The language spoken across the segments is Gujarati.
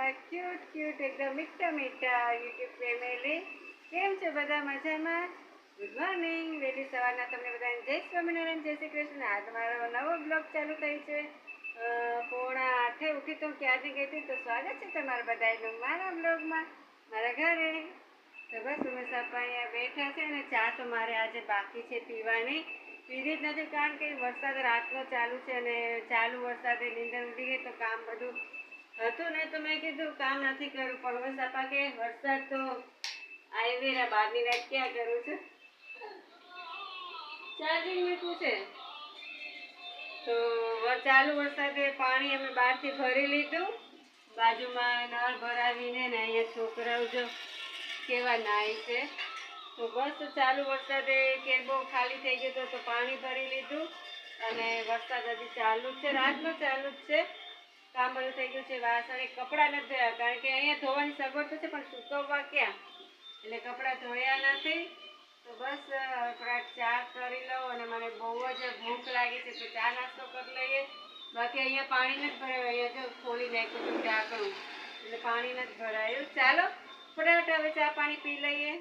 મારા ક્યુટ એકદમ મીઠા યુટ્યુબ ફેમિલી. કેમ છો બધા? મજામાં? Good morning. વહેલી સવારના તમને બધાને જય સ્વામિનારાયણ, જય શ્રી કૃષ્ણ. આ તમારો નવો બ્લોગ ચાલુ થઈ છે. 7:30 ઉઠી તો ક્યાંથી ગઈ હતી, તો સ્વાગત છે તમારા બધાનું મારા બ્લોગમાં, મારા ઘરે. તો બસ ઉમેશ આપા અહીંયા બેઠા છે અને ચા તો મારે આજે બાકી છે પીવાની. પીધી જ નથી કારણ કે વરસાદ રાતનો ચાલુ છે અને ચાલુ વરસાદે નીંદર ઉડી ગઈ તો કામ બધું હતું ને, તો મેં કીધું કામ નથી કરવું. પણ ઉમેશ આપા કે વરસાદ તો આવી રહ્યા, બહારની રાત ક્યાં કરું છું. ચાર્જિંગ મૂક્યું છે તો ચાલુ વરસાદે પાણી અમે બહારથી ભરી લીધું. બાજુમાં નળ ભરાવીને ને અહીંયા છોકરાઓ જો કેવા નાય છે. તો બસ ચાલુ વરસાદે કેબો ખાલી થઈ ગયો તો પાણી ભરી લીધું અને વરસાદ હજી ચાલુ જ છે, રાતનો ચાલુ જ છે. કામ બધું થઈ ગયું છે. વાસણ કપડાં નથી ધોયા કારણ કે અહીંયા ધોવાની સગવડ તો છે પણ સૂકવવા ક્યાં, એટલે કપડાં ધોયા નથી. તો બસ થોડાક ચા કરી લઉં અને મને બહુ જ ભૂખ લાગી છે તો ચા નાસ્તો કરી લઈએ. બાકી અહીંયા પાણી નથી ભરાયું, અહીંયા જો ખોલી નાખ્યું ઢાંકણું એટલે પાણી નથી ભરાયું. ચાલો ફટાફટ હવે ચા પાણી પી લઈએ.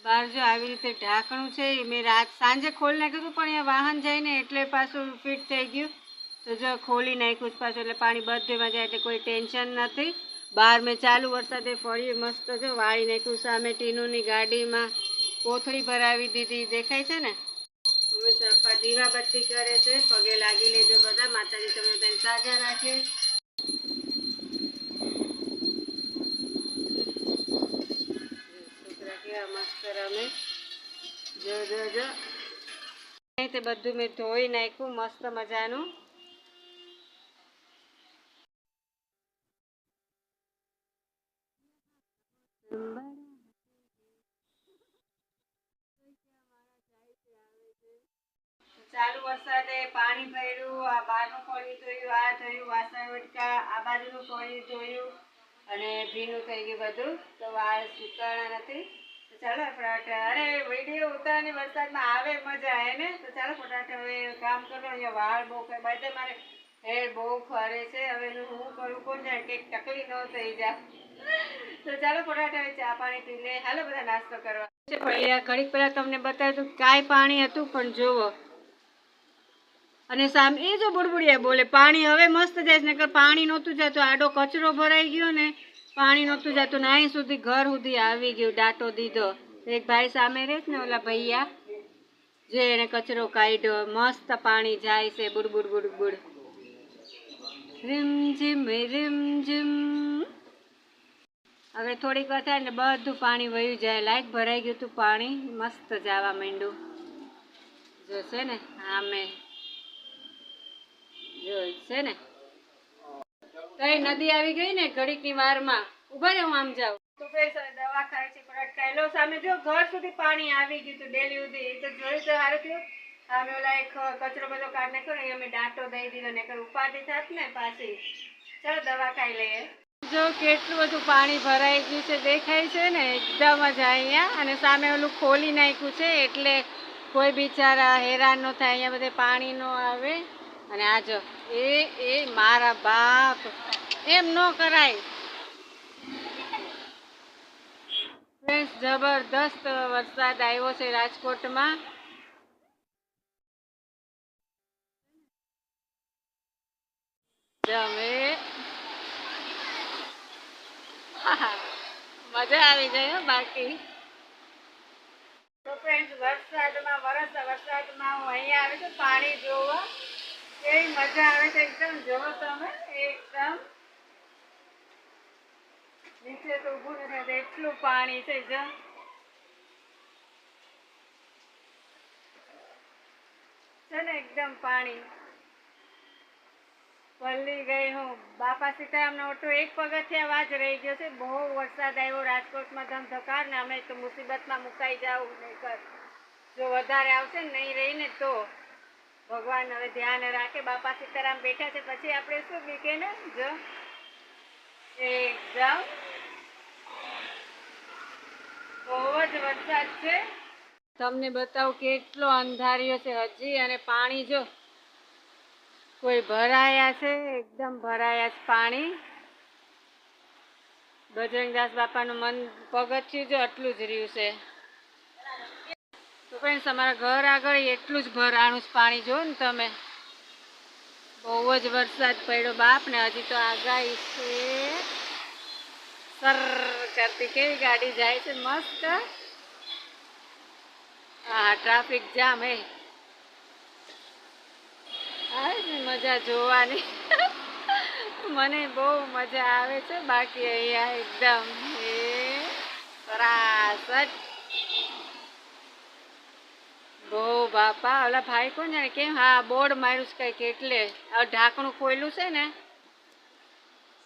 બહાર જો આવી રીતે ઢાંકણું છે, મેં સાંજે ખોલી નાખ્યું હતું પણ અહીંયા વાહન જાય ને એટલે પાછું ફિટ થઈ ગયું. તો જો ખોલી નાખ્યું જ પાછું એટલે પાણી બધેમાં જાય એટલે કોઈ ટેન્શન નથી. બહાર મેં ચાલુ વરસાદે ફરી મસ્ત જો વાળી નાખ્યું. સામે ટીનુની ગાડીમાં કોથળી ભરાવી દીધી, દેખાય છે ને. ઉમેશ આપા દીવાબત્તી કરે છે. પગે લાગી લેજો બધા, માતાજી તમને તેને સાજા રાખે. છોકરા કેવા મસ્ત રમે, જો જો જો. તે બધું મેં ધોઈ નાખ્યું મસ્ત મજાનું. ચાલુ વરસાદે પાણી ભર્યું, આ બહારનું પાણી ધોયું, આ ધોયું, વાસણ વટકા, આ બાજુનું પાણી ધોયું અને ભીનું થઈ ગયું બધું. તો વાળ સુકાણા નથી. તો ચાલો ફટાફટ, અરે વિડીયો ઉતારવાની વરસાદમાં આવે મજા આવે ને. તો ચાલો ફટાફટ હવે કામ કરો. અહીંયા વાળ બહુ બધે મારે હેર બહુ ફરે છે. હવે હું કરું કોણ જાય કંઈક તકલીફ ન થઈ જાય. તો ચાલો ફટાફટ હવે ચા પાણી પી લે. હાલો બધા નાસ્તો કરવા. ઘડીક પહેલા તમને બતાવ્યું હતું કાંઈ પાણી હતું પણ જોવો. અને સામે એ જો બુડબુડિયા બોલે પાણી હવે મસ્ત જાય છે, નકર પાણી નહોતું જતું. આડો કચરો ભરાઈ ગયો ને, પાણી નહોતું જતું ને અહીં સુધી ઘર સુધી આવી ગયું. ડાટો દીધો. એક ભાઈ સામે રહે છે ને, ઓલા ભૈયા જે એને કચરો કાઢ્યો. મસ્ત પાણી જાય છે, બુડબુડ બુડબુડ. રીમઝીમ રીમઝીમ. હવે થોડીક વાર થાય ને બધું પાણી વયું જાય. લાઈટ ભરાઈ ગયું હતું, પાણી મસ્ત જવા માંડ્યું. જોશે ને આમે છે ને, કઈ નદી આવી ગઈ ને ઘડીકની વારમાં. ઉભા રહે, હું આમ જાઉં. તો દવા ખાય છે પટકાયેલો. સામે જો ઘર સુધી પાણી આવી ગયું હતું ડેલી સુધી. એ તો જોયું તો સારું થયું. સામે ઓલા એક કચરો બધો કાઢ નાખ્યો ને, અમે ડાંટો દઈ દીધો ને ઉપાધિ થાત ને પાછી. ચાલો દવા ખાઈ લઈએ. જો કેટલું બધું પાણી ભરાઈ ગયું છે, દેખાય છે ને એકદમ જ અહીંયા. અને સામે ઓલું ખોલી નાખ્યું છે એટલે કોઈ બિચારા હેરાન ન થાય. અહીંયા બધે પાણી ન આવે. અને આ જો એ મારા બાપ, એમ ન કરાય. જબરદસ્ત વરસાદ આવ્યો છે રાજકોટમાં. મજા આવી જાય બાકી. તો ફ્રેન્ડ્સ વરસાદમાં હું અહીંયા આવે છું પાણી જોવા. કેવી મજા આવે છે એકદમ. જોવો તમે, એકદમ નીચે તો ઊભું નથી થતું એટલું પાણી છે. જો છે ને એકદમ પાણી. પલ્લી ગઈ હું. બાપા સીતારામનો ઓટો એક પગથિયા વાજ રહી ગયો છે. બહુ વરસાદ આવ્યો રાજકોટમાં ધમધકાર ને. અમે તો મુસીબતમાં મુકાઈ જાવ નહીં. જો વધારે આવશે ને નહીં રહીને તો ભગવાન હવે ધ્યાન રાખે. બાપા સીતારામ બેઠા છે, પછી આપણે શું બીકે ને. જો એકદમ બહુ જ વરસાદ છે. તમને બતાવું કેટલો અંધારિયો છે હજી. અને પાણી જો કોઈ ભરાયા છે, એકદમ ભરાયા છે પાણી. બજરંગદાસ બાપાનું પગથિયું જો આટલું જ રહ્યું છે. તો ફ્રેન્ડ્સ અમારા ઘર આગળ એટલું જ ભરાણું જ પાણી જો ને તમે. બહુ જ વરસાદ પડ્યો બાપ ને. હજી તો આગાહી છે સર કરતી કેવી ગાડી જાય છે મસ્ત. હા ટ્રાફિક જામ હે. આવે ને મજા જોવાની. મને બહુ મજા આવે છે. બાકી અહીંયા એકદમ એ સરાસર બહુ બાપા. ઓલા ભાઈ કોણ જાણે કેમ હા બોર્ડ માર્યું છે કંઈક એટલે ઢાંકણું ખોલ્યું છે ને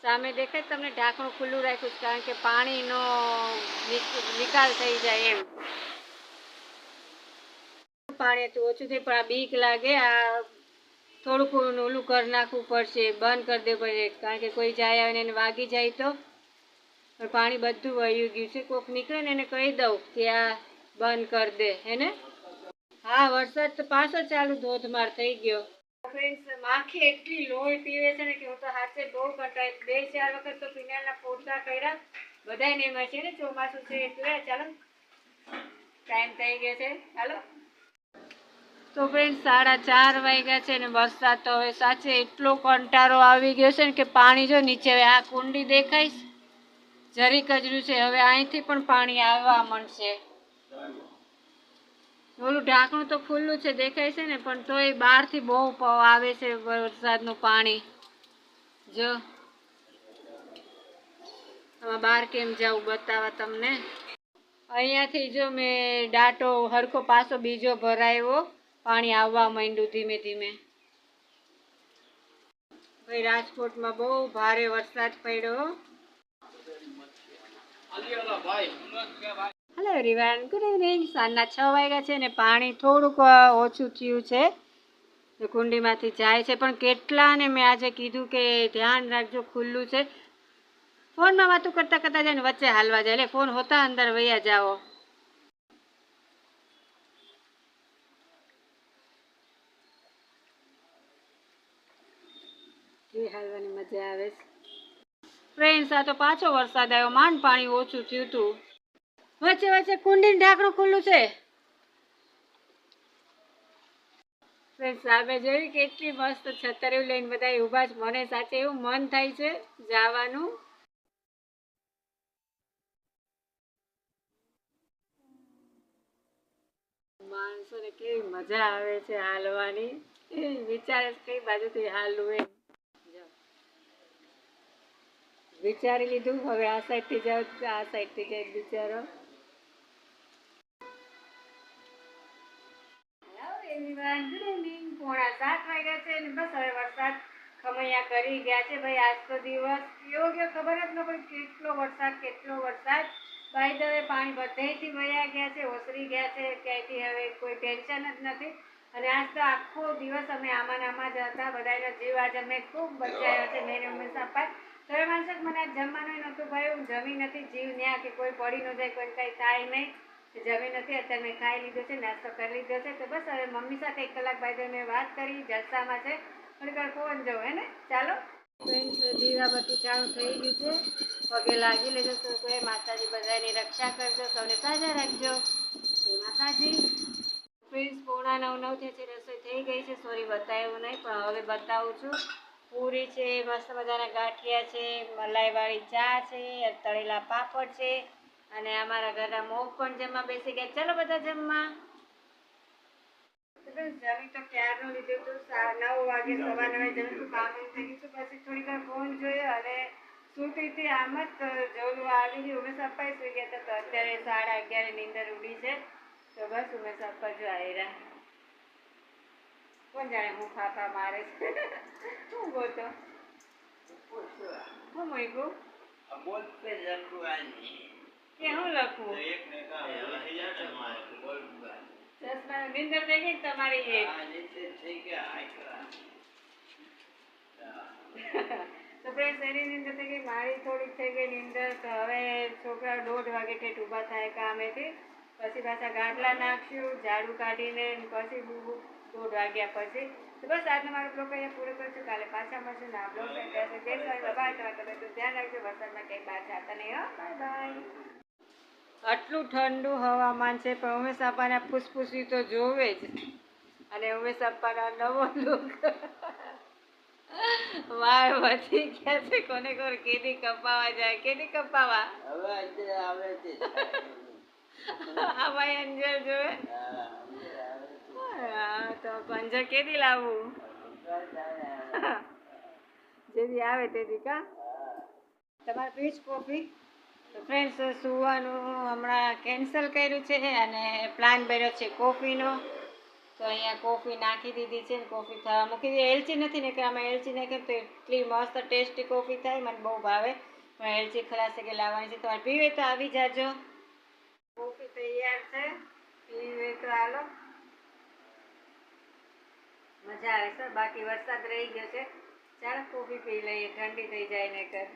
સામે દેખાય તમને. ઢાંકણું ખુલ્લું રાખ્યું છે કારણ કે પાણીનો નિકાલ થઈ જાય એમ. પાણી હતું ઓછું થઈ પણ આ બીક લાગે. આ થોડુંક ઓલું કરી નાખવું પડશે. બંધ કરી દેવું પડશે કારણ કે કોઈ જાય આવે ને એને વાગી જાય તો. પણ પાણી બધું વહ્યું ગયું છે. કોઈક નીકળે ને એને કહી દઉં કે આ બંધ કરી દે હે ને. હા વરસાદ તો પાછો ચાલુ ધોધમાર થઈ ગયો. ફ્રેન્ડ્સ માખી એટલી લોહી પીવે છે ને કે હું તો હાથે બહુ કંટાળી. 2-4 વખત તો ફિનાઇલના પોતા કર્યા. બધાને એમાં છે ને ચોમાસું છે એટલે. ચાલો ટાઈમ થઈ ગયો છે ચાલો. તો ફ્રેન્ડ્સ 4:30 વાગ્યા છે ને વરસાદ તો હવે સાચે એટલો કંટાળો આવી ગયો છે ને કે પાણી જો નીચે આ કુંડી દેખાઈશ જરી કજર્યું છે. હવે અહીંથી પણ પાણી આવવા માંડશે. ઓલું ઢાંકણું તો ખુલ્લું છે દેખાય છે ને પણ તોય બહારથી બહુ આવે છે વરસાદનું પાણી. જો બહાર કેમ જાઉં બતાવવા તમને. અહીંયાથી જો મેં ડાટો હરખો પાછો બીજો ભરાયો. પાણી આવવા માંડ્યું ધીમે ધીમે. ભાઈ રાજકોટમાં બહુ ભારે વરસાદ પડ્યો. Hello everyone, good evening. સાંજના 6 વાગ્યા છે ને પાણી થોડુંક ઓછું થયું છે. કુંડીમાંથી જાય છે પણ કેટલા ને મેં આજે કીધું કે ધ્યાન રાખજો ખુલ્લું છે. ફોનમાં વાતું કરતા કરતા જાય ને વચ્ચે હાલવા જાય એટલે ફોન હોતા અંદર વયા જાઓ. કેવી હાલવાની મજા આવે છે. ફ્રેન્ડ્સ આ તો પાછો વરસાદ આવ્યો. માંડ પાણી ઓછું થયું હતું. વચ્ચે વચ્ચે કુંડીનું ઢાંકણું ખુલ્લું છે. ફ્રેન્ડ્સ સામે જોયું કેટલી મસ્ત છતરીઓ લઈને બધા ઊભા છે. મને સાચે એવું મન થાય છે જવાનું. માણસોને કેવી મજા આવે છે હાલવાની. વિચારે કઈ બાજુથી હાલવું એમ. વિચારી લીધું હવે આ સાઈડથી જાવ આ સાઈડથી જાય વિચારો. Good evening. 6:45 વાગ્યા છે ને બસ હવે વરસાદ ખમૈયા કરી ગયા છે. ભાઈ આજ તો દિવસ કેવો ગયો ખબર જ ન પડી. કેટલો વરસાદ. બાય ધ વે પાણી બધેથી વયા ગયા છે. ઓસરી ગયા છે ક્યાંયથી હવે કોઈ ટેન્શન જ નથી. અને આજ તો આખો દિવસ અમે આમાં જ હતા. બધાનો જીવ આજે અમે ખૂબ બચાવ્યો છે. મેં હંમેશા પાસ તો માણસ મને આજ જમવાનું નહોતું ભાઈ. હું જમી નથી. જીવ ન્યા કે કોઈ પડી ન જાય કોઈ કંઈ થાય નહીં. જમી નથી. અત્યારે મેં ખાઈ લીધો છે નાસ્તો કરી લીધો છે. તો બસ હવે મમ્મી સાથે 1 કલાક બાદ મેં વાત કરી જલસામાં છે. થોડી વાર ફોન જોઉં હે ને. ચાલો દીવાબત્તી ચાલુ થઈ ગયું છે. પગે લાગી લેજો. તો કોઈ માતાજી બધાની રક્ષા કરજો. સૌને સાજા રાખજો. જય માતાજી. ફ્રેન્ડ્સ 8:45 થયા છે. રસોઈ થઈ ગઈ છે. સોરી બતાવ્યું નહીં પણ હવે બતાવું છું. પૂરી છે, મસ્ત મજાના ગાંઠિયા છે, મલાઈવાળી ચા છે, તળેલા પાપડ છે અને અમારા ઘરના મોગ પણ જમવા બેસી ગયા. ચલો બધા જમવા. જમી તો ક્યારનું લીધું હતું. 9 વાગે સવા 9 જમીશું. કામ થઈ ગયું. પછી થોડી વાર ફોન જોયો અને સૂતી હતી આમ જ જોલું આવી ગયું. ઉમેશ પપ્પા સુઈ ગયા હતા. તો અત્યારે 11:30 નીંદર ઉડી છે. તો બસ ઉમેશ પપ્પા જો આવ્યા. કોણ જાણે હું ફાફા મારે છે. શું બોલતો હું મૂક્યું કે હું લખું ચશ્મા નીંદર થઈ ગઈ તમારી તો ફ્રેન્ડ્સ એની નીંદર થઈ ગઈ. મારી થોડીક થઈ ગઈ નીંદર. તો હવે છોકરા 1:30 વાગે ઠેઠ ઊભા થાય કામેથી. પછી પાછા ગાટલા નાખ્યું ઝાડુ કાઢીને પછી 1:30 વાગ્યા પછી. તો બસ આજનો મારો બ્લોગ અહીંયા પૂરો કરું છું. કાલે પાછા મળશું. ના બ્લોગ ધ્યાન રાખજો. વરસાદમાં કંઈ બહાર જતા નહીં હો. આટલું ઠંડુ હવામાન છે પણ ઉમેશ અપ્પાના ફૂસફૂસી તો જોવે જ. અને ઉમેશ અપ્પાનો નવો લુક વાળ વધી ગયા છે. કોને કોને કેદી કપાવા જાય, કેદી કપાવા આ ભાઈ અંજર જોવે. તો અંજર કેદી લાવવું જેદી આવે તેદી કા. તમારે પીચ કોફી. તો ફ્રેન્ડ્સ સુવાનું હમણાં કેન્સલ કર્યું છે અને પ્લાન બન્યો છે કોફીનો. તો અહીંયા કોફી નાખી દીધી છે ને કોફી થવા મૂકી દીધી. એલચી નથી ને કે આમાં એલચી નાખે તો એટલી મસ્ત ટેસ્ટી કોફી થાય, મને બહુ ભાવે. પણ એલચી ખલાસે કે લાવવાની છે. તમારે પીવે તો આવી જાજો. કોફી તૈયાર છે, પીવે તો હાલો. મજા આવે છે. બાકી વરસાદ રહી ગયો છે. ચાલો કોફી પી લઈએ, ઠંડી થઈ જાય ને કર.